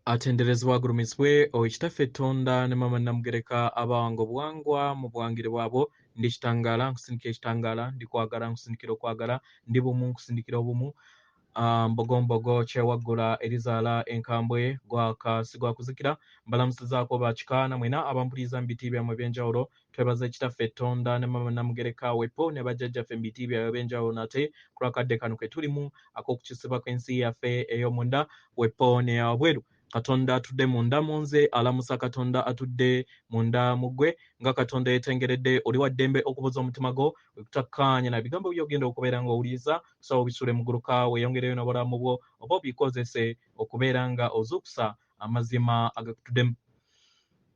atenderezebwa agulumizibwe owekitaffe Tonda ne mama Namugereka abawango buwangwa mu buwangire bwabo ndi kitangala nkusindikira ekitangala ndi kwagala nkusindikira okwagala ndi bumu nkusindikira obumu mbogombogo kyewaggula erizaala enkambwe gwakasi gwakuzikira mbalamusizaako bakikaana mwena abampuliriza mu biti byammwe ebyenjawulo twebaza ekitaffe Tonda ne mama Namugereka wepo ne bajjajjaffe mu biti byabwe ebyenjawulo nate ku lwakadde kano ke tulimu ak'okukisibwa kw'ensi yaffe ey'omunda wepo ne wabweru Katonda atudde munda munze alamusa Katonda atudde munda mugwe nga Katonda yetengeredde oli wa ddembe okubuza omutima gwo okutakkaanya na bigambo by'ogenda okubeera ng'owuliriza so bisule mu gguluka weeyongereyo n'obulamu bwo oba obikozese okubeera nga ozuukusa amazima agakutuddemu.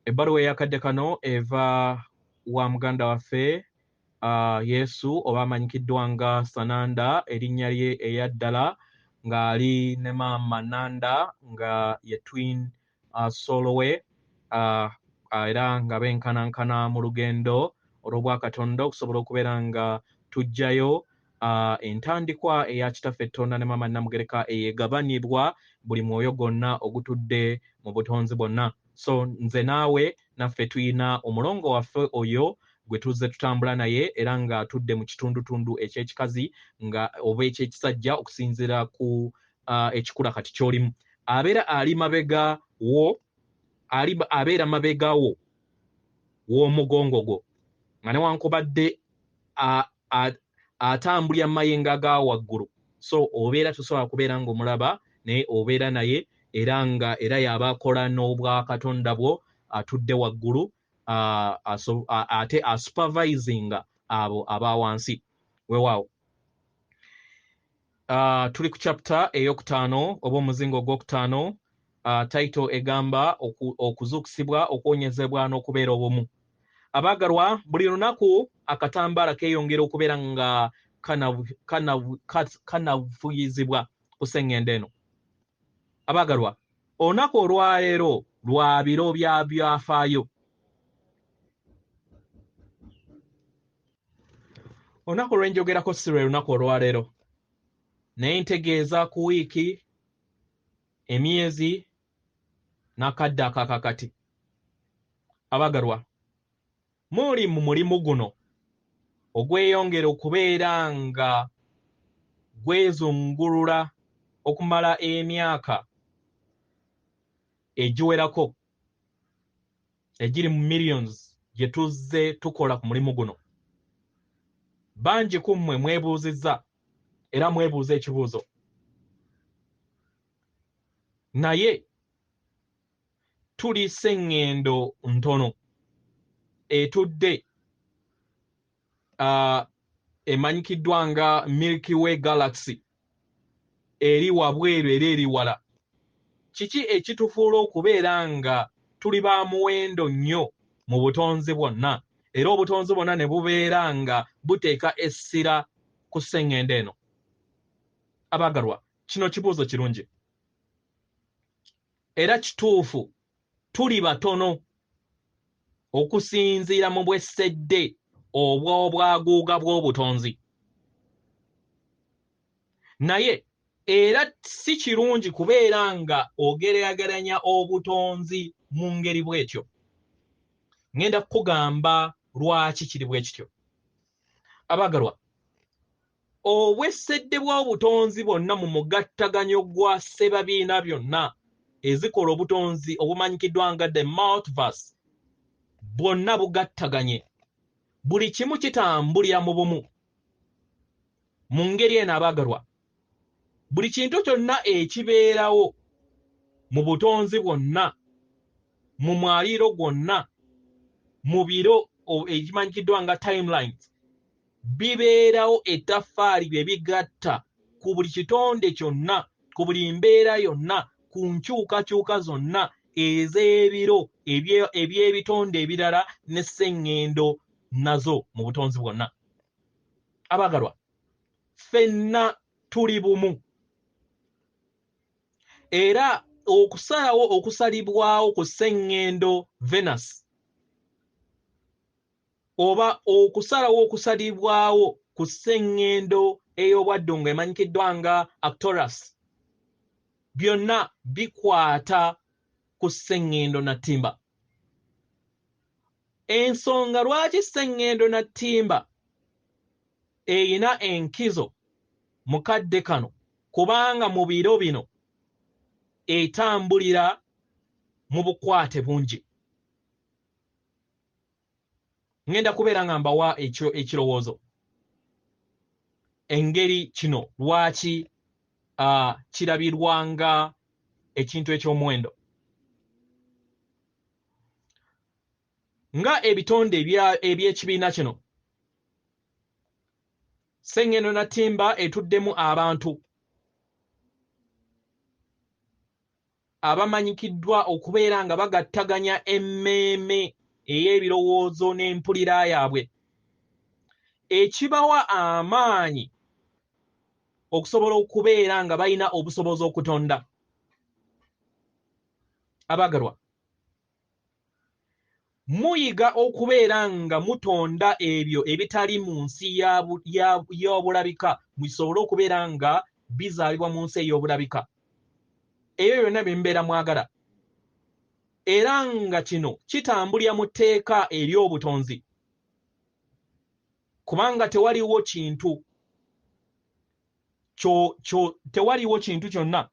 Ebbaluwa ey'akadde kano eva wa muganda waffe Yezu oba amanyikiddwa nga Sananda erinnya lye eyaddala ng'ali ne maama Nanda nga ye twin solowe era nga benkanankana mu lugendo olw'obwakatonda okusobola okubeera nga tujjayo entandikwa eya kitaffe Tonda ne maama Namugereka eyegabanibwa buli mwoyo gwonna ogutudde mu butonzi bwonna. So nze naawe naffe tuyina omulongo waffe oyo gwe tuzze tutambula naye era nga atudde mu kitundutundu eky'ekikazi nga oba eky'ekisajja okusinziira ku ekikula kati ky'olimu. Abeera ali mabega wo, abeera mabega wo w'omugongo gwo nga newankubadde atambulya mayenga ga waggulu. So obeera tosobola kubeera ng'omulaba naye obeera naye era nga era y'aba akola n'obwakatonda bwo atudde waggulu ate asupervisinga abo aba wansi weewaawo. Tuli ku chapter ey'okutaano oba omuzingo ogw'okutaano title egamba okuzuukusibwa okwonyezebwa n'okubeera obumu. Abaagalwa buli lunaku akatambaala keeyongera okubeera nga kanavuyizibwa ku sseŋŋendo eno. Abaagalwa olunaku olwaleero lwa biro bya byafaayo. Olunaku lwenjogerako si lwe lunaku olwaleero naye ntegeeza ku wiiki, emyezi n'akadde akakakati. Abaagalwa muli mu mulimu guno ogweyongera okubeera nga gwezungulula okumala emyaka egiwerako egiri mu millions gye tuzze tukola ku mulimu guno. Bangi ku mmwe mwebuuzizza era mwebuuza ekibuuzo, naye tuli sseŋŋendo ntono etudde emanyikiddwa nga Milky Way Galaxy eri wabweru era eri wala. Kiki ekitufuula okubeera nga tuli ba muwendo nnyo mu butonzi bwonna era obutonzi bwonna ne bubeera nga buteeka essira ku sseŋŋendo eno? Abaagalwa kino kibuuzo kirungi era kituufu. Tuli batono okusinziira mu bwessedde obw'obwaguuga bw'obutonzi, naye era si kirungi kubeera nga ogeraageranya obutonzi mu ngeri bw'etyo. Ngenda kukugamba lwaki kiri bwe kityo. Abaagalwa obwessedde bw'obutonzi bwonna mu mugattaganyo gwa ssebabiina byonna ezikola obutonzi obumanyikiddwa nga the multiverse bwonna bugattaganye, buli kimu kitambulira mu bumu. Mu ngeri eno abaagalwa, buli kintu kyonna ekibeerawo mu butonzi bwonna, mu mwaliiro gwonna, mu biro ekimanyikiddwa nga timelines, bibeerawo ettaffaali bye bigatta ku buli kitonde kyonna, ku buli mbeera yonna, ku nkyukakyuka zonna ez'ebiro eby'ebitonde ebirala n'esseŋŋendo nazo mu butonzi bwonna. Abaagalwa ffenna tuli bumu era okusalawo okusalibwawo ku sseŋŋendo Venus oba okusalawo okusalibwawo ku sseŋŋendo ey'obwaddo nga emanyikiddwa nga Arcturus byonna bikwata ku sseŋŋendo na ttimba. Ensonga lwaki sseŋŋendo na ttimba eyina enkizo mu kadde kano kubanga mu biro bino etambulira mu bukwate bungi. Ngenda kubeera nga mbawa ekirowoozo engeri kino lwaki kirabirwanga ekintu eky'omuwendo. Nga ebitonde eby'ekibiina kino, sseŋŋendo na ttimba etuddemu abantu abamanyikiddwa okubeera nga bagattaganya emmeeme ey'ebirowoozo n'empulira yaabwe, ekibawa amaanyi okusobola okubeera nga balina obusobozi okutonda. Abaagalwa, muyiga okubeera nga mutonda ebyo ebitali mu nsi y'obulabika, musobole okubeera nga bizaalibwa mu nsi ey'obulabika. Ebyo byonna bye mubeera mwagala. Era nga kino kitambulira mu tteeka ery'obutonzi. Kubanga tewaliwo kintu kyonna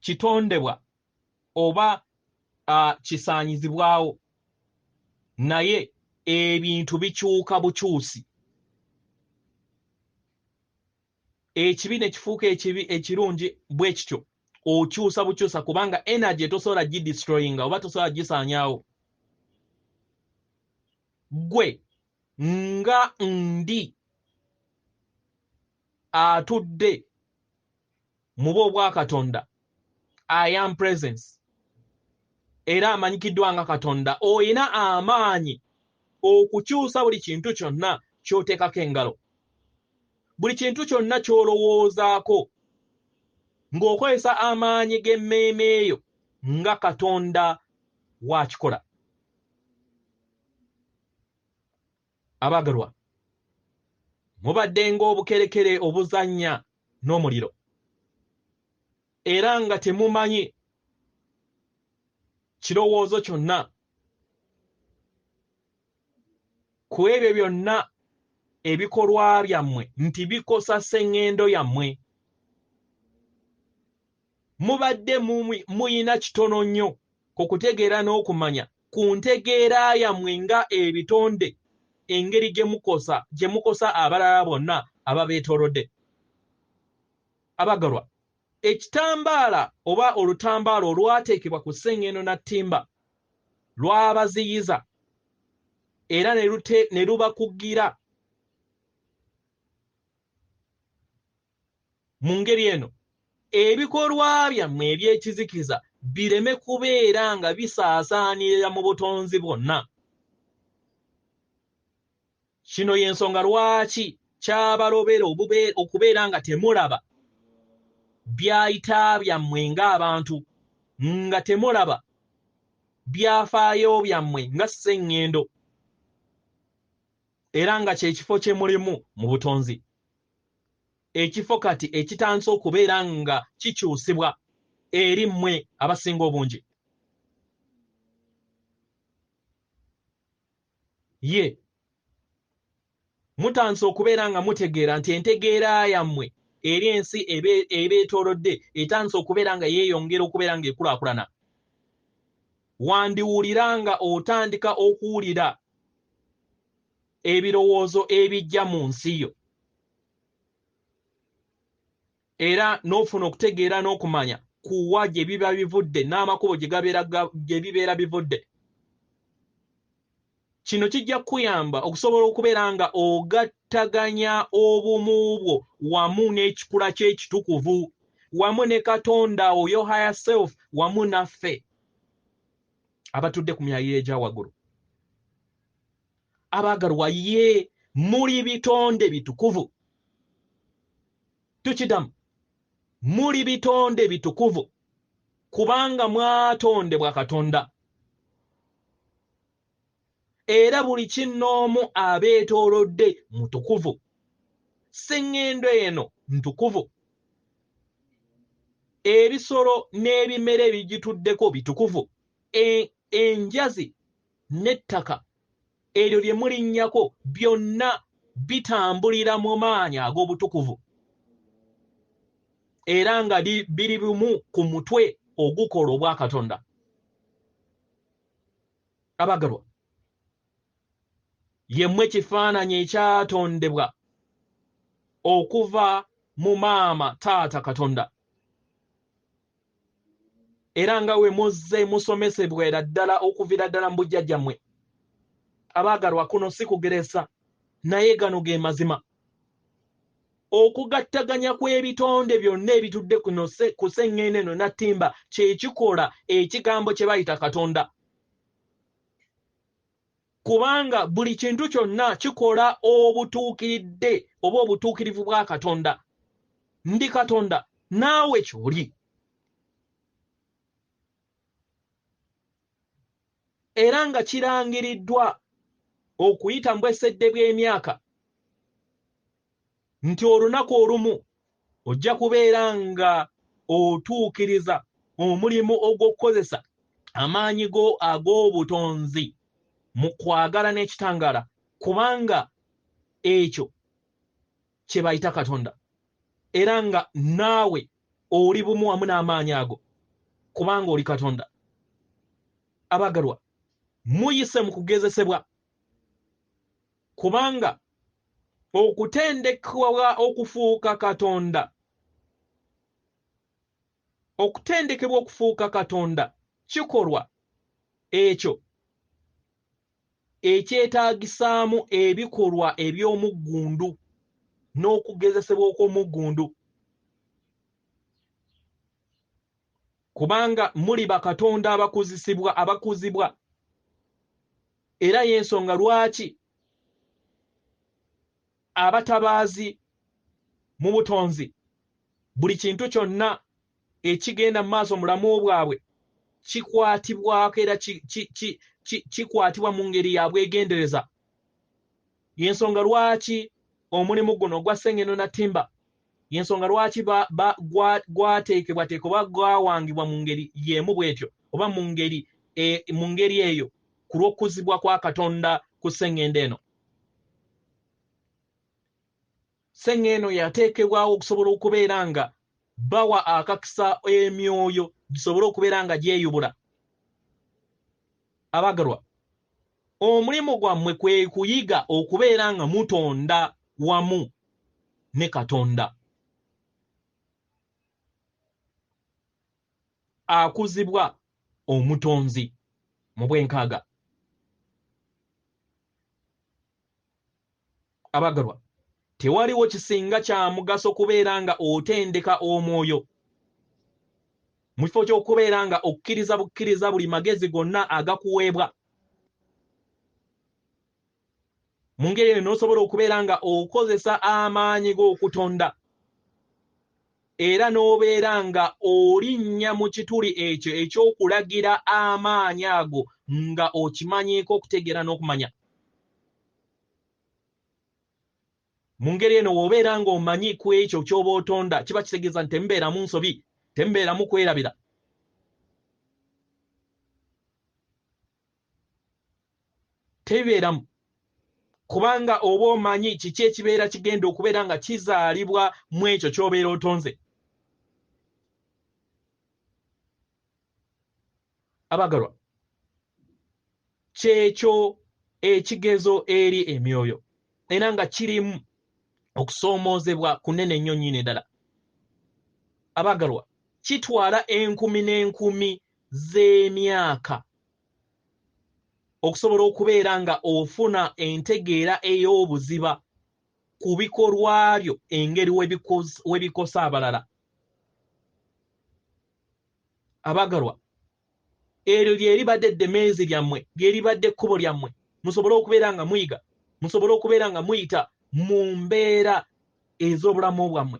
kitondebwa oba kisaanyizibwawo, naye ebintu bikyuka bukyusi. Ekibi ne kifuuka ekirungi bwe kityo, okyusa bukyusa kubanga energy tosobola gidestroyinga oba tosobola gisaanyaawo. Gwe nga ndi atudde mu bwa Katonda, I am presence, era amanyikiddwa nga Katonda, oyina amaanyi okukyusa buli kintu kyonna ky'oteekako engalo. Buli kintu kyonna ky'olowoozaako ng'okozesa amaanyi g'emmeeme eyo nga Katonda waakikola. Abaagalwa, mubadde ng'obukerekere obuzannya n'omuliro, era nga temumanyi kirowoozo kyonna ku ebyo byonna ebikolwa byammwe nti bikosa sseŋŋendo yammwe. Mubadde muyina kitono nnyo ku kutegeera n'okumanya ku ntegeera yammwe nga ebitonde, engeri gye mukosa abalala bonna ababeetoolodde. Abaagalwa, ekitambaala oba olutambaala olwateekebwa ku sseŋŋendo na ttimba lwabaziyiza era ne lubakugira mu ngeri eno ebikolwa byammwe eby'ekizikiza bireme kubeera nga bisaasaanira mu butonzi bwonna. Kino y'ensonga lwaki kyabalobera okubeera nga temulaba byayita byammwe ng'abantu, nga temulaba byafaayo byammwe nga sseŋŋendo, era nga ky'ekifo kye mulimu mu butonzi. Ekifo kati ekitandise okubeera nga kikyusibwa eri mmwe abasinga obungi. Ye mutandise okubeera nga mutegeera nti entegeera yammwe eri ensi ebeetoolodde etandise okubeera nga yeeyongera okubeera nga ekulaakulana. Wandiwulira nga otandika okuwulira ebirowoozo ebijja mu nsi yo, era n'ofuna okutegeera n'okumanya kuwa gye biba bivudde n'amakubo gye bibeera bivudde. Kino kijja kukuyamba okusobola okubeera nga ogattaganya obumu bwo wamu n'ekikula ky'ekitukuvu, wamu ne Katonda oyo higher self, wamu naffe abatudde ku myaliriro egya waggulu. Abaagalwa, ye muli bitonde bitukuvu. Tukidamu, muli bitonde bitukuvu kubanga mwatondebwa Katonda. Era buli kinnoomu abeetoolodde mutukuvu. Sseŋŋendo eno ntukuvu. ebisolo n'ebimera ebigituddeko bitukuvu, enjazi n'ettaka eryo lye mulinnyako byonna bitambulira mu maanyi ag'obutukuvu era nga biri bumu ku mutwe ogukola obwa Katonda. Abagalwa, yemmwe kifaananyi ekyatondebwa okuva mu maama taata Katonda, era nga we muzze musomesebwa era ddala okuvira ddala mu bujjajjammwe. Abaagalwa, kuno si kugeresa naye gano ge mazima. Okugattaganya kw'ebitonde byonna ebitudde kuno ku sseŋŋendo eno nattimba kye kikola ekigambo kye bayita Katonda. Kubanga buli kintu kyonna kikola obutuukiridde oba obutuukirivu bwa Katonda. Ndi Katonda, naawe ky'oli. Era nga kirangiriddwa okuyita mu bwesedde bw'emyaka nti olunaku olumu ojja kubeera nga otuukiriza omulimu ogw'okukozesa amaanyi go ag'obutonzi mu kwagala n'ekitangaala, kubanga ekyo kye bayita Katonda, era nga naawe oli bumu wamu n'amaanyi ago kubanga oli Katonda. Abagalwa, muyise mu kugezesebwa, kubanga okutendekebwa okufuuka Katonda, okutendekebwa okufuuka Katonda kikolwa ekyo ekyetaagisaamu ebikolwa eby'omuggundu n'okugezesebwa okw'omuggundu, kubanga muli bakatonda abakuzibwa, era y'ensonga lwaki abatabaazi mu butonzi buli kintu kyonna ekigenda mu maaso mulamu bwabwe kikwatibwako era kikwatibwa mu ngeri ya bwegendereza. Y'ensonga lwaki omulimu guno gwa sseŋŋendo nattimba, y'ensonga lwaki gwateekebwateekebwa oba gwawangibwa mu ngeri y'emu bw'etyo oba mu ngeri eyo ku lw'okuzibwa kwa Katonda ku sseŋŋendo eno. Sseŋŋendo yateekebwawo okusobola okubeera nga bawa akakisa emyoyo gisobole okubeera nga gyeyubula. Abagalwa, omulimu gwammwe kwe kuyiga okubeera nga mutonda wamu ne Katonda. Akuzibwa omutonzi mu bwenkaaga. Abagalwa, tewaliwo kisinga kya mugaso kubeera nga otendeka omwoyo mu kifo ky'okubeera nga okkiriza bukkiriza buli magezi gonna agakuweebwa. Mu ngeri eno n'osobola okubeera nga okozesa amaanyi g'okutonda era n'obeera nga olinnya mu kituli ekyo eky'okulagira amaanyi ago nga okimanyiiko okutegeera n'okumanya. Mu ngeri eno w'obeera nga omanyi ku ekyo ky'oba otonda, kiba kitegeeza nti temubeeramu nsobi, temubeeramu kwerabira. Tebibeeramu, kubanga oba omanyi kiki ekibeera kigenda okubeera nga kizaalibwa mu ekyo ky'obeera otonze. Abagalwa, kyekyo ekigezo eri emyoyo era nga kirimu okusoomoozebwa kunene nnyo nnyini ddala. Abagalwa, kitwala enkumi n'enkumi z'emyaka okusobola okubeera nga ofuna entegeera ey'obuziba ku bikolwa byo engeri webikosa abalala. Abagalwa, eryo lye libadde eddemeezi lyammwe, lye libadde ekkubo lyammwe, musobole okubeera nga muyiga, musobole okubeera nga muyita mu mbeera ez'obulamu bwammwe.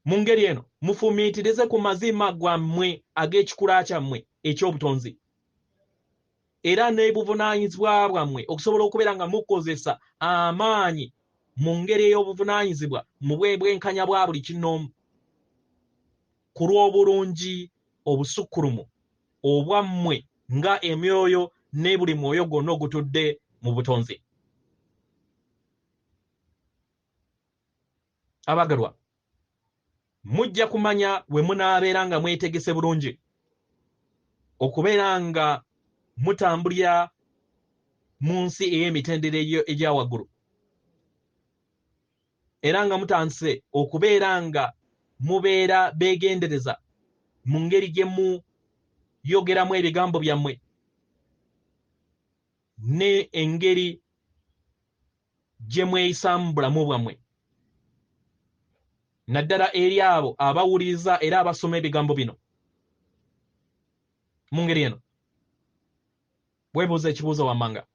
Mu ngeri eno mufumiitirize ku mazima gwammwe ag'ekikula kyammwe eky'obutonzi era n'ebuvunaanyizibwa bwammwe okusobola okubeera nga mukozesa amaanyi mu ngeri ey'obuvunaanyizibwa mu bwenkanya bwa buli kinoomu ku lw'obulungi obusukkulumu obwammwe nga emyoyo ne buli mwoyo gwonna ogutudde mu butonzi. Abagalwa, mujja kumanya we munaabeera nga mwetegese bulungi okubeera nga mutambulira mu nsi ey'emitendera egya waggulu, era nga mutandise okubeera nga mubeera beegendereza mu ngeri gye muyogeramu ebigambo byammwe ne engeri gye mweyisaamu bulamu bwammwe, naddala eri abo abawuliriza era abasoma ebigambo bino. Mu ngeri eno weebuuza ekibuuzo wammanga,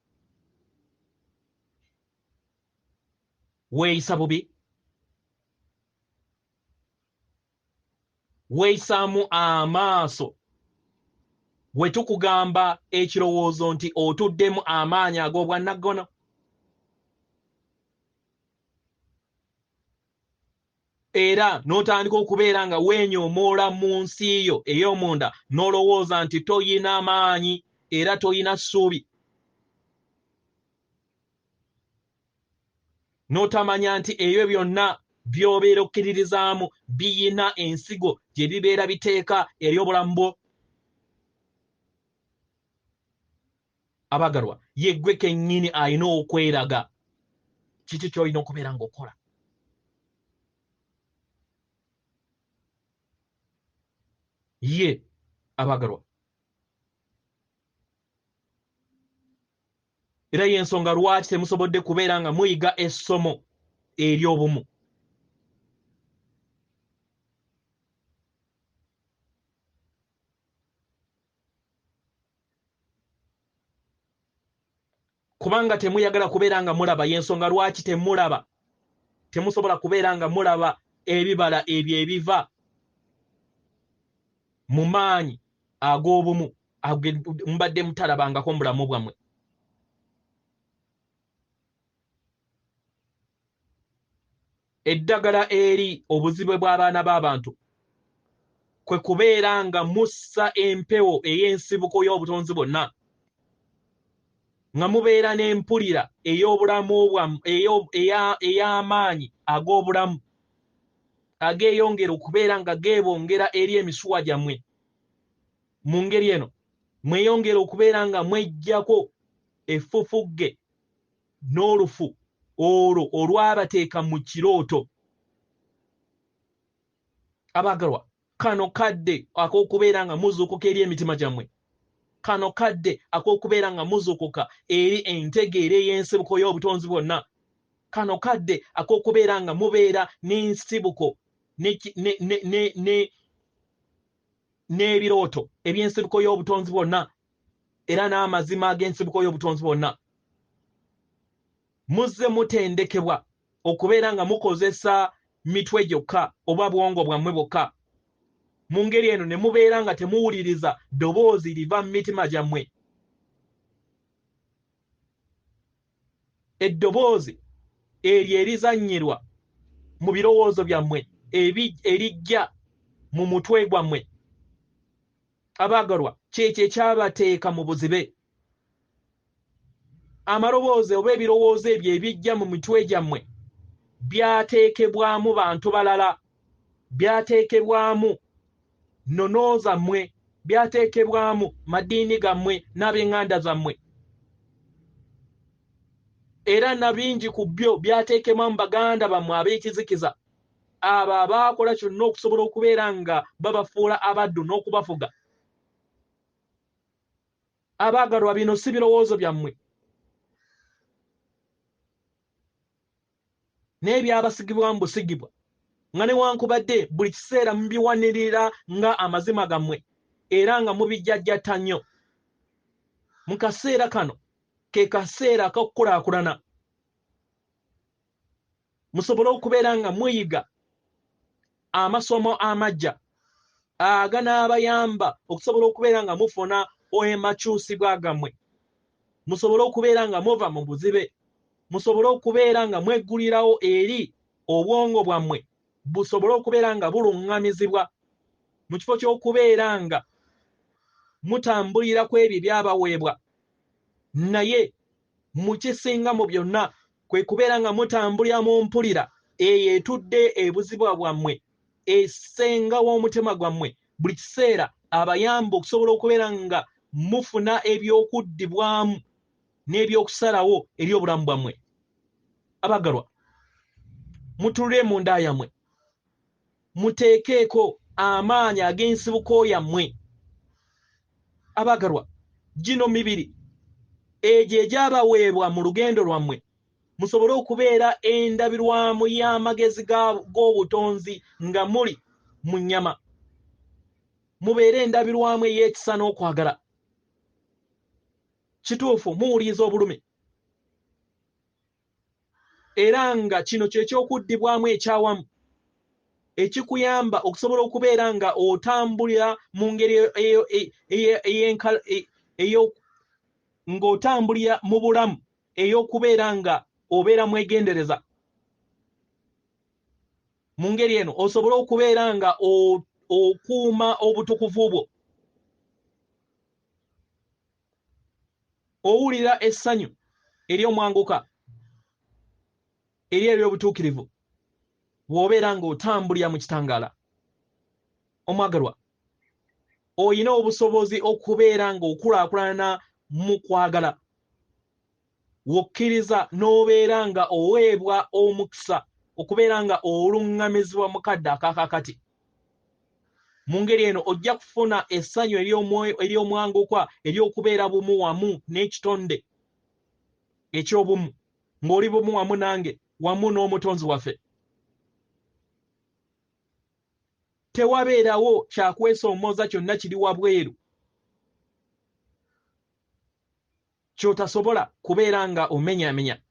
weeyisa bubi? Weeyisaamu amaaso bwe tukugamba ekirowoozo nti otuddemu amaanyi ag'obwannaggono? Era n'otandika okubeera nga weenyoomoola mu nsi yo ey'omunda n'olowooza nti toyina maanyi era toyina ssuubi, n'otamanya nti ebyo byonna by'obeera okkiririzaamu biyina ensigo gye bibeera biteeka eri obulamu bwo. Abagalwa, yeggwe kennyini alina okweraga kiki ky'olina okubeera ng'okola. Ye abagalwa, era y'ensonga lwaki temusobodde kubeera nga muyiga essomo ery'obumu. Kubanga temuyagala kubeera nga mulaba, y'ensonga lwaki temusobola kubeera nga mulaba ebibala ebyo ebiva mu maanyi ag'obumu mbadde mutalabangako mu bulamu bwammwe. Eddagala eri obuzibe bw'abaana b'abantu kwe kubeera nga mussa empewo ey'ensibuko y'obutonzi bwonna, nga mubeera n'empulira ey'obulamu ey'amaanyi ag'obulamu ageeyongera okubeera nga geebongera eri emisuwa gyammwe. Mu ngeri eno mweyongera okubeera nga mweggyako effufugge n'olufu olwo olwabateeka mu kirooto. Abagalwa, kano kadde ak'okubeera nga muzuukuka eri emitima gyammwe, kano kadde ak'okubeera nga muzuukuka eri entegeera ey'ensibuko y'obutonzi bwonna, kano kadde ak'okubeera nga mubeera n'ensibuko n'ebirooto eby'ensibuko y'obutonzi bwonna era n'amazima ag'ensibuko y'obutonzi bwonna. Muzze mutendekebwa okubeera nga mukozesa mitwe gyokka oba bwongo bwammwe bwokka. Mu ngeri eno ne mubeera nga temuwuliriza ddoboozi liva mu mitima gyammwe. Eddoboozi eryo erizannyirwa mu birowoozo byammwe erijja mu mutwe gwammwe. Abagalwa, kyekyo ekyabateeka mu buzibe. Amaloboozi oba ebirowoozo ebyo ebijja mu mitwe gyammwe byateekebwamu bantu balala, byateekebwamu nnono zammwe, byateekebwamu madiini gammwe n'ab'eŋŋanda zammwe, era na bingi ku byo byateekebwamu baganda bammwe ab'ekizikiza, abo abaakola kyonna okusobola okubeera nga babafuula abaddu n'okubafuga. Abaagalwa, bino si birowoozo byammwe, n'ebyabasigibwamu busigibwa, nga newankubadde buli kiseera mubiwanirira nga amazima gammwe era nga mubijjajjatta nnyo. Mu kaseera kano ke kaseera ak'okukulaakulana, musobole okubeera nga muyiga amasomo amaggya aganaabayamba okusobola okubeera nga mufuna amakyusibwa gammwe, musobole okubeera nga muva mu buzibe, musobole okubeera nga mweggulirawo eri obwongo bwammwe busobole okubeera nga buluŋŋamizibwa mu kifo ky'okubeera nga mutambulira ku ebyo byabaweebwa, naye mu kisinga mu byonna kwe kubeera nga mutambulira mu mpulira eyo etudde ebuzibwa bwammwe esenga w'omutima gwammwe buli kiseera abayamba okusobola okubeera nga mufuna ebyokuddibwamu n'ebyokusalawo eri obulamu bwammwe. Abagalwa, mutunule mu nda yammwe, muteekeeko amaanyi ag'ensibuko yammwe. Abagalwa, gino mibiri egyo egyabaweebwa mu lugendo lwammwe musobole okubeera endabirwamu y'amagezi g'obutonzi nga muli mu nnyama, mubeere endabirwamu ey'ekisa n'okwagala. Kituufu muwuliriza obulumi, era nga kino ky'ekyokuddibwamu ekyawamu ekikuyamba okusobola okubeera nga otambulira mu ngeri ng'otambulira mu bulamu ey'okubeera nga obeera mwegendereza. Mu ngeri eno osobole okubeera nga okuuma obutukuvu bwo, owulira essanyu ery'omwanguka eri ery'obutuukirivu bw'obeera ng'otambulira mu kitangaala. Omwagalwa, oyina obusobozi okubeera ng'okulaakulana mu kwagala, wokkiriza n'obeera nga oweebwa omukisa okubeera nga oluŋŋamizibwa mu kadde akaakakati. Mu ngeri eno ojja kufuna essanyu ery'omwanguka ery'okubeera bumu wamu n'ekitonde eky'obumu, ng'oli bumu wamu nange wamu n'omutonzi waffe. Tewabeerawo kyakwesoomooza kyonna kiri wabweru ky'otasobola kubeera nga omenyaamenya,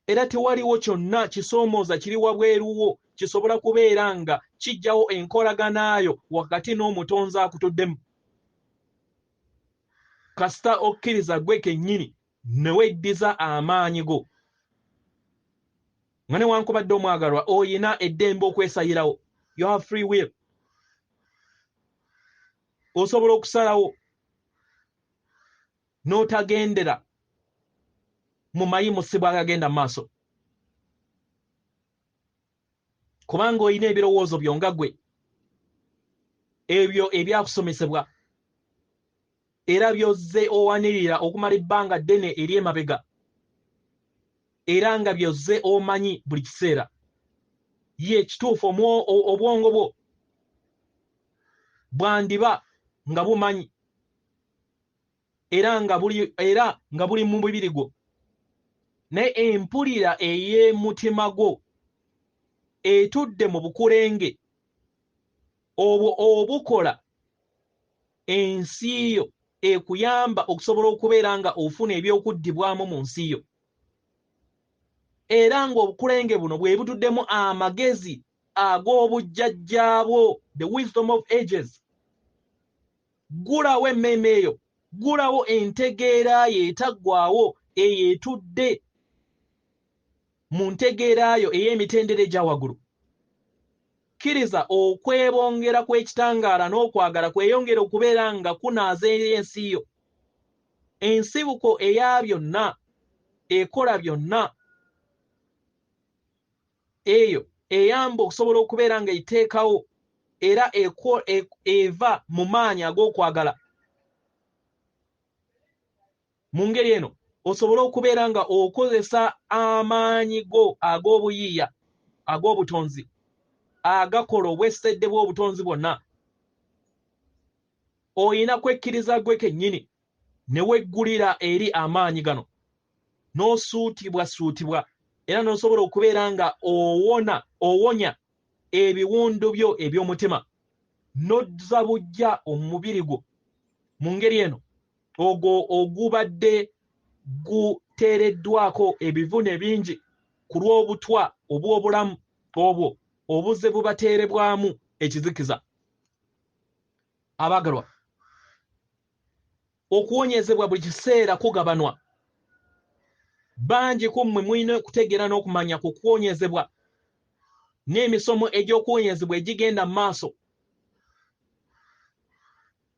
era tewaliwo kyonna kisoomooza kiri wabweruwo kisobola kubeera nga kijjawo enkolaganaayo wakati n'omutonzi akutuddemu, kasita okkiriza gwe kennyini ne weddiza amaanyi go. Nga newankubadde omwagalwa oyina eddembe okwesayirawo, you have free will. Osobola okusalawo n'otagendera mu mayimusibwa agagenda mu maaso, kubanga oyina ebirowoozo byo nga ggwe ebyo ebyakusomesebwa era byozze owanirira okumala ebbanga ddene eri emabega, era nga byozze omanyi buli kiseera. Ye kituufu obwongo bwo bwandiba nga bumanyi era nga buli mu mubiri gwo, naye empulira ey'emutima gwo etudde mu bukulenge obwo obukola ensi yo ekuyamba okusobola okubeera nga ofuna ebyokuddibwamu mu nsi yo, era ng'obukulenge buno bwe butuddemu amagezi ag'obujjajjaabwo, the wisdom of ages. Gulawo emmeeme eyo, gulawo entegeera yo etaggwaawo eyo etudde mu ntegeera yo ey'emitendera egya waggulu. Kkiriza okwebongera kw'ekitangaala n'okwagala kweyongera okubeera nga kunaaza eri ensi yo. Ensibuko eya byonna, ekola byonna, eyo eyamba okusobola okubeera nga iteekawo era eva mu maanyi ag'okwagala. Mu ngeri eno osobole okubeera nga okozesa amaanyi go ag'obuyiiya ag'obutonzi agakola obwesedde bw'obutonzi bwonna. Oyina kwekkiriza gwe kennyini ne weggulira eri amaanyi gano, n'osuutibwa era n'osobola okubeera nga owonya ebiwundu byo eby'omutima, n'ozza buggya omubiri gwo. Mu ngeri eno ogwo ogubadde guteereddwako ebivune bingi ku lw'obutwa obw'obulamu obwo obuzze bubateerebwamu ekizikiza. Abagalwa, okuwonyezebwa buli kiseera kugabanwa. Bangi ku mmwe mulina okutegeera n'okumanya ku kuwonyezebwa n'emisomo egy'okuwonyezebwa egigenda mu maaso.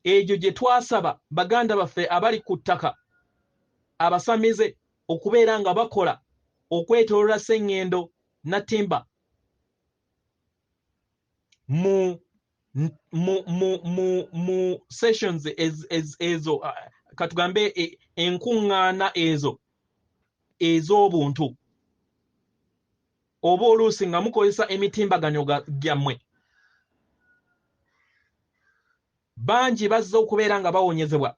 Egyo gye twasaba baganda baffe abali ku ttaka abasamize okubeera nga bakola okwetooloola sseŋŋendo na ttimba mu sessions ezo katugambe enkuŋŋaana ezo ez'obuntu oba oluusi nga mukozesa emitimbagano gyammwe. Bangi bazze okubeera nga bawonyezebwa.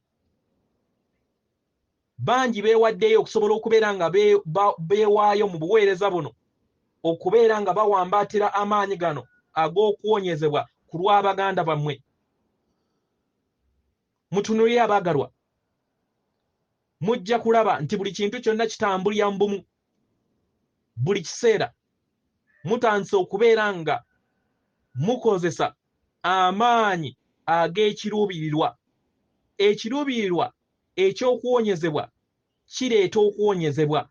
Bangi beewaddeyo okusobola okubeera nga beewaayo mu buweereza buno okubeera nga bawambaatira amaanyi gano ag'okuwonyezebwa ku lw'abaganda bammwe. Mutunulire abaagalwa, mujja kulaba nti buli kintu kyonna kitambulira mu bumu. Buli kiseera mutandise okubeera nga mukozesa amaanyi ag'ekiruubirirwa. Ekiruubirirwa eky'okuwonyezebwa kireeta okuwonyezebwa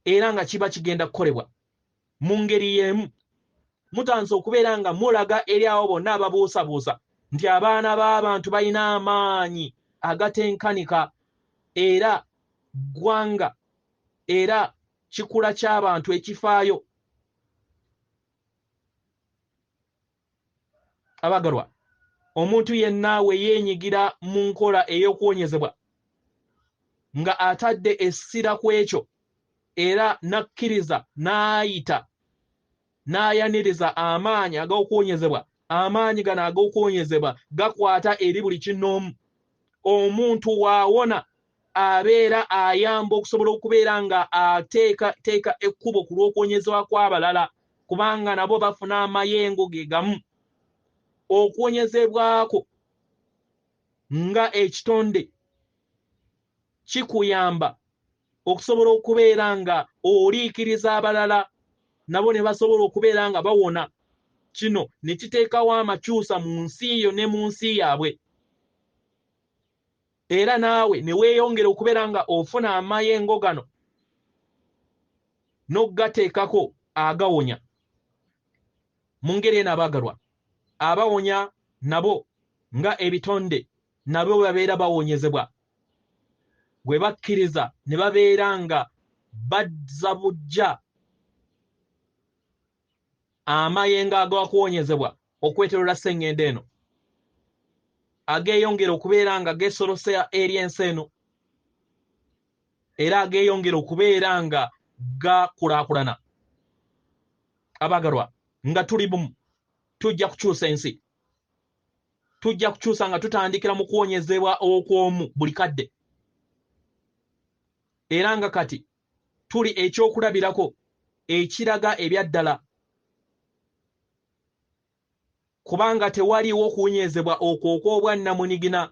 era nga kiba kigenda kukolebwa mu ngeri y'emu. Mutandise okubeera nga mulaga eri abo bonna ababuusabuusa nti abaana b'abantu balina amaanyi agatenkanika era ggwanga era kikula ky'abantu ekifaayo. Abagalwa, omuntu yenna we yeenyigira mu nkola ey'okuwonyezebwa nga atadde essira ku ekyo era nakkiriza n'ayita n'ayaniriza amaanyi ag'okuwonyezebwa, amaanyi gano ag'okuwonyezebwa gakwata eri buli kinnoomu. Omuntu waawona abeera ayamba okusobola okubeera nga ateeka ekkubo ku lw'okuwonyezebwa kw'abalala kubanga nabo bafuna amayengo ge gamu. Okuwonyezebwako nga ekitonde kikuyamba okusobola okubeera nga oliikiriza abalala nabo ne basobola okubeera nga bawona. Kino ne kiteekawo amakyusa mu nsi yo ne mu nsi yaabwe. Era naawe ne weeyongera okubeera nga ofuna amayengo gano n'ogateekako agawonya. Mu ngeri eno abaagalwa, abawonya nabo nga ebitonde nabo babeera bawonyezebwa. Bwe bakkiriza ne babeera nga bazza bujja amayengo ag'okuwonyezebwa okwetooloola sseŋŋendo eno ageeyongera okubeera nga geesolosea eri ensi eno era ageeyongera okubeera nga gakulaakulana. Abaagalwa, nga tuli bumu tujja kukyusa ensi. Tujja kukyusa nga tutandikira mu kuwonyezebwa okw'omu buli kadde. Era nga kati tuli ekyokulabirako ekiraga ebyaddala. Kubanga tewaliwo okuwonyezebwa okwo okw'obwannamunigina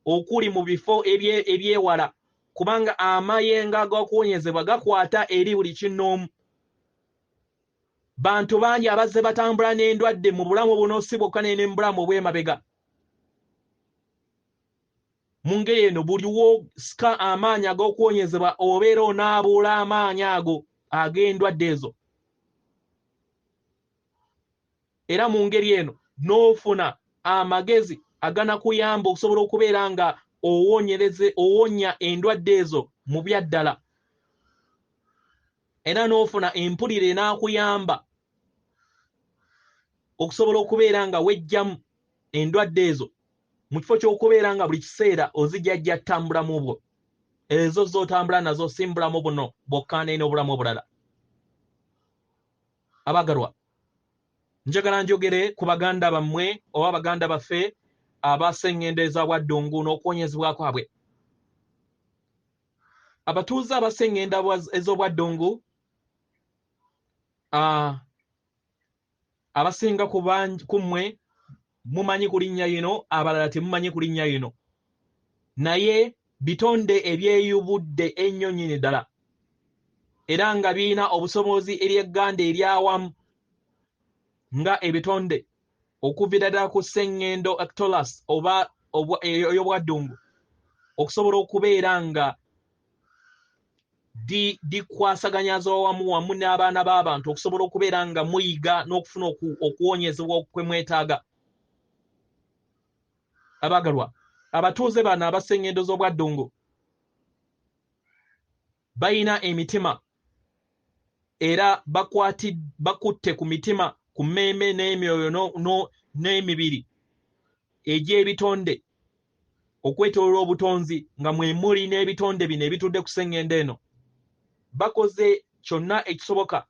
okuli mu bifo ebyewala, kubanga amayengo ag'okuwonyezebwa gakwata eri buli kinnoomu. Bantu bangi abazze batambula n'endwadde mu bulamu buno si bwokka ne mu bulamu obw'emabega. Mu ngeri eno buli wosika amaanyi ag'okuwonyezebwa obeera onaabuula amaanyi ago ag'endwadde ezo. Era mu ngeri eno n'ofuna amagezi aganakuyamba okusobola okubeera nga owonya endwadde ezo mu byaddala. Era n'ofuna empulire n'akuyamba okusobola okubeera nga wejjamu endwadde ezo mu kifo ky'okubeera nga buli kiseera ozijjajja ttambulamu bwo. Ezo z'otambula nazo si mu bulamu buno bwokka n'obulamu obulala. Abaagalwa, njagala njogere ku baganda bammwe oba baganda baffe abasseŋŋendo ez'obwaddungu n'okuwonyezebwa kwabwe. Abatuuze abasseŋŋendo ez'obwaddungu abasinga ku mmwe mumanyi ku linnya lino, abalala temumanyi ku linnya lino, naye bitonde ebyeyubudde ennyo nnyini ddala era nga birina obusobozi eri egganda eryawamu nga ebitonde okuviira ddala ku sseŋŋendo ectoras oba ey'obwaddungu okusobola okubeera nga dikwasaganyaza wamu n'abaana b'abantu okusobola okubeera nga muyiga n'okufuna okuwonyezebwa kwe mwetaaga. Abagalwa, abatuuze bano abasengendo z'obwaddungu bayina emitima era bakutte ku mitima, ku mmeme n'emyoyo n'emibiri egy'ebitonde okwetooloola obutonzi nga mwe muli n'ebitonde bino ebitudde ku sengendo eno. Bakoze kyonna ekisoboka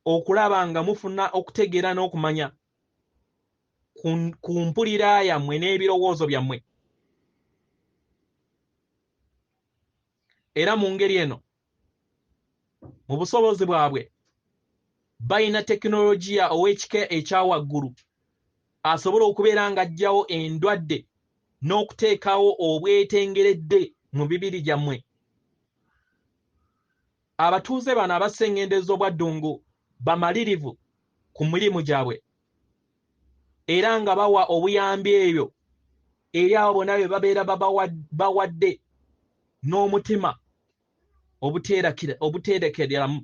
okulaba nga mufuna okutegeera n'okumanya ku mpulira yammwe n'ebirowoozo byammwe. Era mu ngeri eno mu busobozi bwabwe bayina tekinologiya ow'ekika ekyawaggulu asobola okubeera nga ajjawo endwadde n'okuteekawo obwetengeredde mu bibiri gyammwe. Abatuuze bano abasengendeza obwaddungu bamalirivu ku mirimu gyabwe era nga bawa obuyambi ebyo eri abo bonna be babeera bawadde n'omutima obuteerekeramu.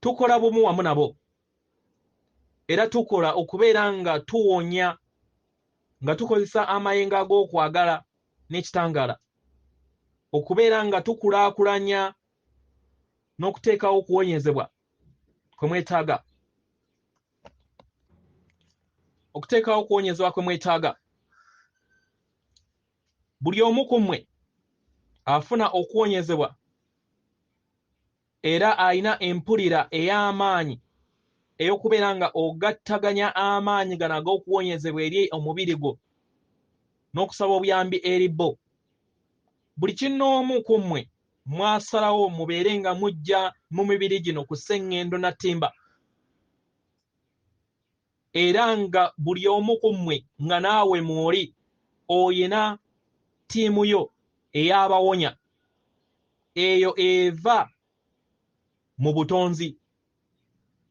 Tukola bumu wamu nabo era tukola okubeera nga tuwonya nga tukozesa amayengo ag'okwagala n'ekitangaala okubeera nga tukulaakulanya n'okuteekawo okuwonyezebwa kwe mwetaaga. Okuteekawo okuwonyezebwa kwe mwetaaga. Buli omu ku mmwe afuna okuwonyezebwa era ayina empulira ey'amaanyi ey'okubeera nga ogattaganya amaanyi gano ag'okuwonyezebwa eri omubiri gwo n'okusaba obuyambi eri bo. Buli kinnoomu ku mmwe mwasalawo mubeere nga mujja mu mibiri gino ku sseŋŋendo na ttimba era nga buli omu ku mmwe nga naawe mw'oli oyina ttiimu yo ey'abawonya eyo eva mu butonzi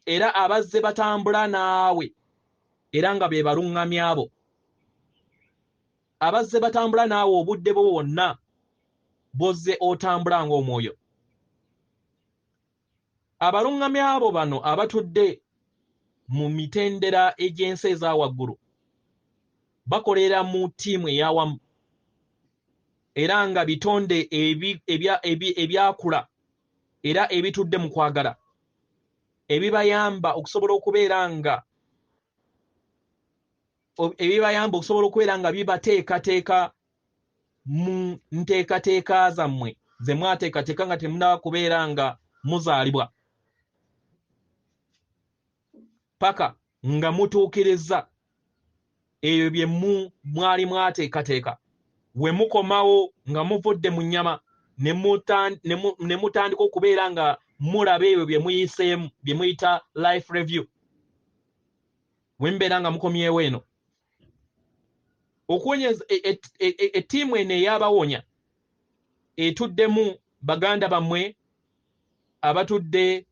era abazze batambula naawe era nga be baluŋŋamya abo abazze batambula naawe obudde bwo bwonna bozze otambula ng'omwoyo. Abaluŋŋamya abo bano abatudde mu mitendera egy'ensi eza waggulu bakolera mu ttiimu ey'awamu era nga bitonde ebyakula era ebitudde mu kwagala ebibayamba okusobola okubeera nga bibateekateeka mu nteekateeka zammwe ze mwateekateeka nga temunaba kubeera nga muzaalibwa paka nga mutuukiriza ebyo bye mwali mwateekateeka. We mukomawo nga muvudde mu nnyama ne mutandika okubeera nga mulaba ebyo bye muyiseemu bye muyita life review. We mbeera nga mukomyewo eno okuwonyeza ettiimu eno ey'abawonya etuddemu baganda bammwe abatudde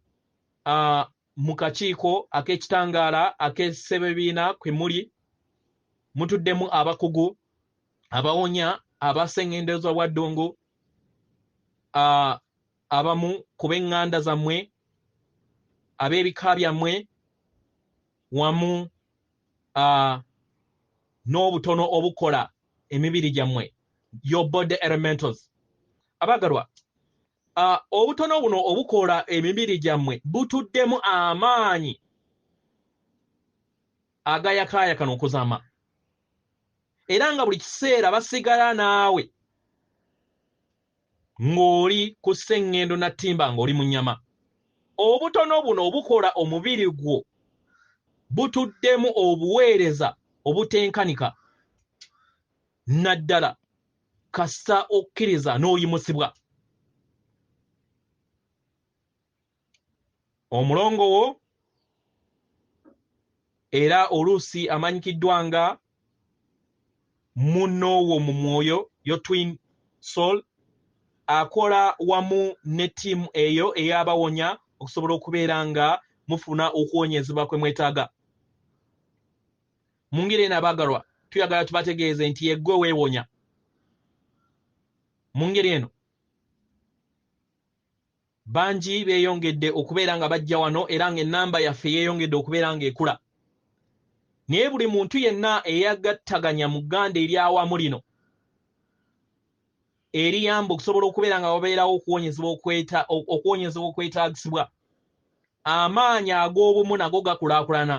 mu kakiiko ak'ekitangaala ak'essebibiina kwe muli, mutuddemu abakugu abawonya abasengendeza obwaddungu abamu ku b'eŋŋanda zammwe ab'ebika byammwe wamu n'obutono obukola emibiri gyammwe your body elementals. Abagalwa, obutono buno obukola emibiri gyammwe butuddemu amaanyi agayakaayakana okuzaama era nga buli kiseera basigala naawe ng'oli ku sseŋŋendo na ttimba ng'oli mu nnyama. Obutono buno obukola omubiri gwo butuddemu obuweereza obutenkanika naddala kasita okkiriza n'oyimusibwa. Omulongo wo era oluusi amanyikiddwa nga munnoowo mu mwoyo, yo twin soul, akola wamu ne ttiimu eyo ey'abawonya okusobola okubeera nga mufuna okuwonyezebwa kwe mwetaaga. Mu ngeri eno abagalwa, tuyagala tubategeeze nti yeggwe weewonya mu ngeri eno bangi beeyongedde okubeera nga bajja wano era ng'ennamba yaffe yeeyongedde okubeera ng'ekula naye buli muntu yenna eyagattaganya mu gganda eryawamu lino eriyamba okusobola okubeera nga babeerawo okuwonyezebwa okwetaagisibwa amaanyi ag'obumu nago gakulaakulana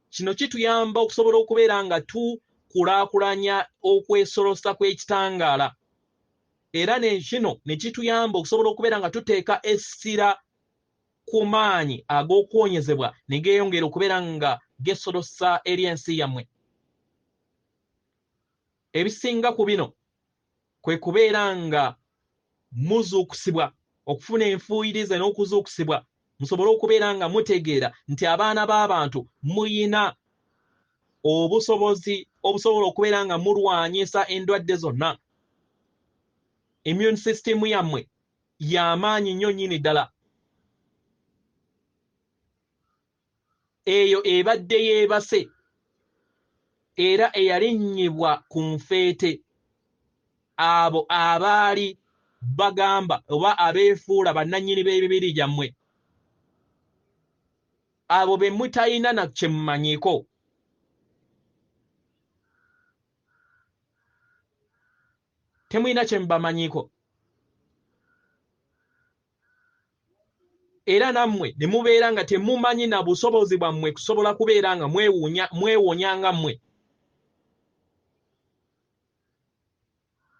kino kituyamba okusobola okubeera nga tukulaakulanya okwesolosa kw'ekitangaala era ne kino ne kituyamba okusobola okubeera nga tuteeka essira ku maanyi ag'okuwonyezebwa ne geeyongera okubeera nga gesolosa eri ensi yammwe ebisinga ku bino kwe kubeera nga muzuukusibwa okufuna enfuuyirize n'okuzuukusibwa musobole okubeera nga mutegeera nti abaana b'abantu muyina obusobozi obusobola okubeera nga mulwanyisa endwadde zonna immune system yammwe y'amaanyi nnyo nnyini ddala eyo ebadde yeebase era eyalinnyibwa ku nfeete abo abaali bagamba oba abeefuula bannannyini b'emibiri gyammwe abo be mutalina na kye mumanyiiko temulina kye mubamanyiiko era nammwe ne mubeera nga temumanyi na busobozi bwammwe kusobola kubeera nga mwewonya nga mmwe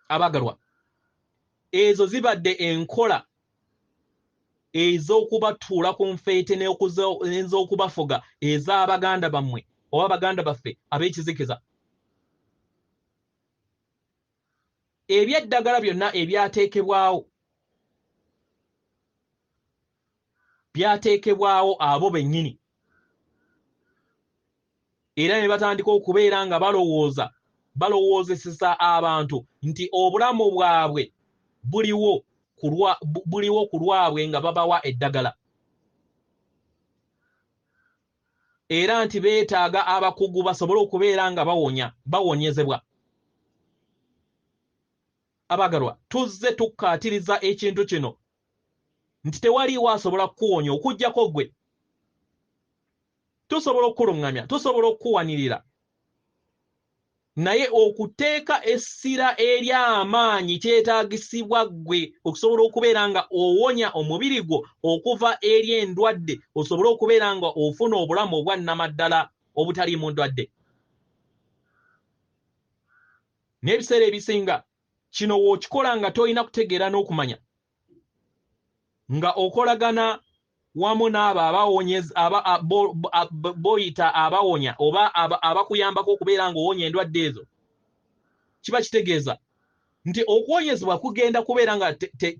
abagalwa ezo zibadde enkola ez'okubatuula ku nfeete n'ez'okubafuga ez'abaganda bammwe oba baganda baffe ab'ekizikiza ebyeddagala byonna byateekebwawo abo bennyini era ne batandika okubeera nga balowoozesesa abantu nti obulamu bwabwe buliwo ku lwabwe nga babawa eddagala era nti beetaaga abakugu basobole okubeera nga bawonyezebwa abagalwa tuzze tukkaatiriza ekintu kino nti tewaliiwo asobola kukuwonya okuggyako ggwe tusobola okukuluŋŋamya tusobola okukuwanirira naye okuteeka essira ery'amaanyi kyetaagisibwa ggwe okusobola okubeera nga owonya omubiri gwo okuva eri endwadde osobole okubeera nga ofuna obulamu obwannamaddala obutaliimu ndwadde n'ebiseera ebisinga kino w'okikola nga tolina kutegeera n'okumanya nga okolagana wamu n'abo boyita abawonya oba abakuyambako okubeera ng'owonya endwadde ezo kiba kitegeeza nti okuwonyezebwa kugenda kubeera nga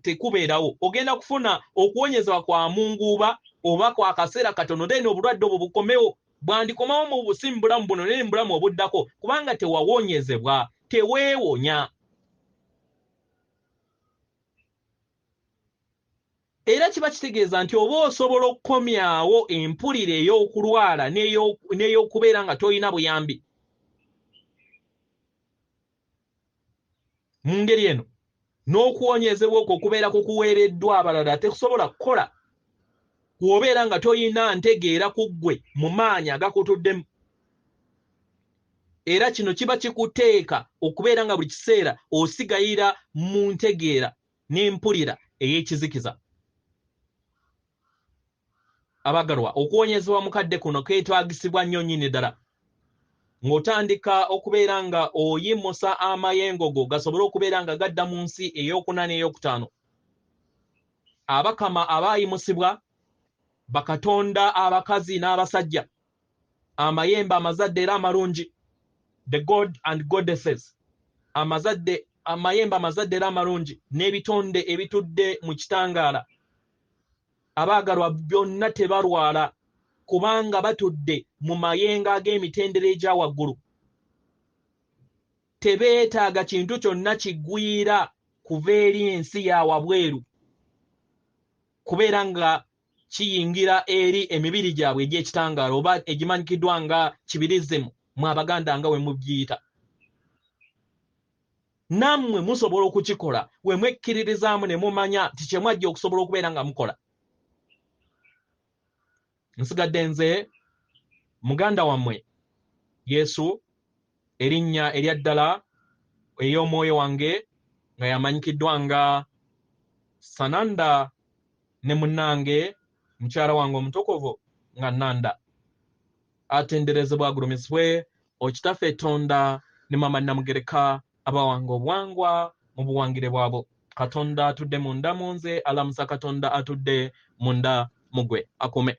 tekubeerawo ogenda kufuna okuwonyezebwa kwa munguuba oba kwa kaseera katono then obulwadde obwo bukomewo bwandikomawo mu busimu bulamu buno naye mu bulamu obuddako kubanga tewawonyezebwa teweewonya era kiba kitegeeza nti oba osobola okukomyawo empulira ey'okulwala n'ey'okubeera nga tolina buyambi mu ngeri eno n'okuwonyezebwa okwo okubeera kukuweereddwa abalala tekusobola kukola bw'obeera nga tolina ntegeera ku ggwe mu maanyi agakutuddemu era kino kiba kikuteeka okubeera nga buli kiseera osigayira mu ntegeera n'empulira ey'ekizikiza abagalwa okuwonyezebwa mukadde kuno keetwagisibwa nnyo nnyini ddala ng'otandika okubeera nga oyimusa amayengo go gasobole okubeera nga gadda mu nsi ey'okuna n'ey'okutaano abakama abaayimusibwa bakatonda abakazi n'abasajja amayembe amazadde era amalungi the god and goddesses amayembe amazadde era amalungi n'ebitonde ebitudde mu kitangaala abaagalwa byonna tebalwala kubanga batudde mu mayengo ag'emitendera egya waggulu tebeetaaga kintu kyonna kigwira kuva eri ensi ya wabweru kubeera nga kiyingira eri emibiri gyabwe egy'ekitangaala oba egimanyikiddwa nga kibirizimu mwabaganda nga we mubyita nammwe musobola okukikola we mwekkiririzaamu ne mumanya ti kye mwajja okusobola okubeera nga mukola. Nsigadde nze muganda wammwe Yesu, erinnya erya ddala ey'omwoyo wange nga yamanyikiddwa nga Sananda, ne munnange mukyala wange omutukuvu nga Nanda. Atenderezebwa agulumizibwe okitaffe Tonda ne mama Namugereka abawanga obwangwa mu buwangire bwabo. Katonda atudde munda mu nze, alamusa Katonda atudde munda mugwe. Akume.